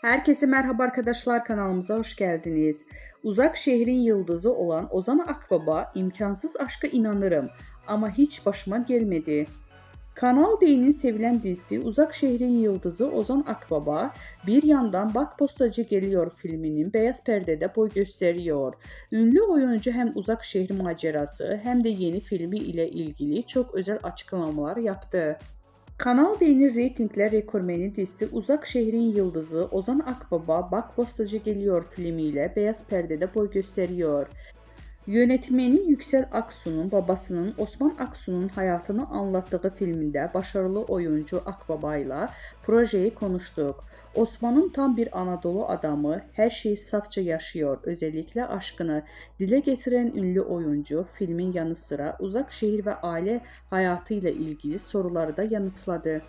Herkese merhaba arkadaşlar, kanalımıza hoş geldiniz. Uzak şehrin yıldızı olan Ozan Akbaba imkansız aşka inanırım ama hiç başıma gelmedi. Kanal D'nin sevilen dizisi Uzak Şehrin Yıldızı Ozan Akbaba bir yandan Bak Postacı Geliyor filminin beyaz perdede boy gösteriyor. Ünlü oyuncu hem Uzak Şehir macerası hem de yeni filmi ile ilgili çok özel açıklamalar yaptı. Kanal D'nin reytingler rekormeni dizisi Uzak Şehrin Yıldızı Ozan Akbaba Bak Postacı Geliyor filmiyle beyaz perdede boy gösteriyor. Yönetmeni Yüksel Aksu'nun babasının Osman Aksu'nun hayatını anlattığı filminde başarılı oyuncu Akbaba ile projeyi konuştuk. Osman'ın tam bir Anadolu adamı, her şeyi safça yaşıyor, özellikle aşkını dile getiren ünlü oyuncu filmin yanı sıra uzak şehir ve aile hayatıyla ilgili soruları da yanıtladı.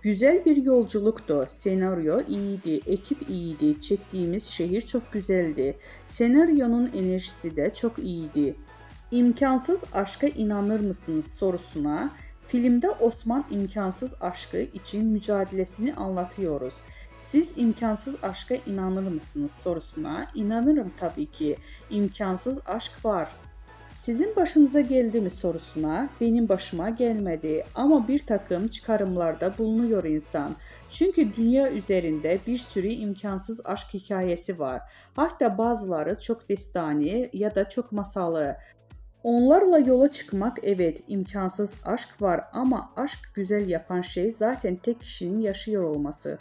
Güzel bir yolculuktu. Senaryo iyiydi, ekip iyiydi, çektiğimiz şehir çok güzeldi. Senaryonun enerjisi de çok iyiydi. İmkansız aşka inanır mısınız sorusuna filmde Osman imkansız aşkı için mücadelesini anlatıyoruz. Siz imkansız aşka inanır mısınız sorusuna inanırım tabii ki. İmkansız aşk var. Sizin başınıza geldi mi sorusuna benim başıma gelmedi ama bir takım çıkarımlarda bulunuyor insan. Çünkü dünya üzerinde bir sürü imkansız aşk hikayesi var. Hatta bazıları çok destani ya da çok masalı. Onlarla yola çıkmak evet imkansız aşk var ama aşk güzel yapan şey zaten tek kişinin yaşıyor olması.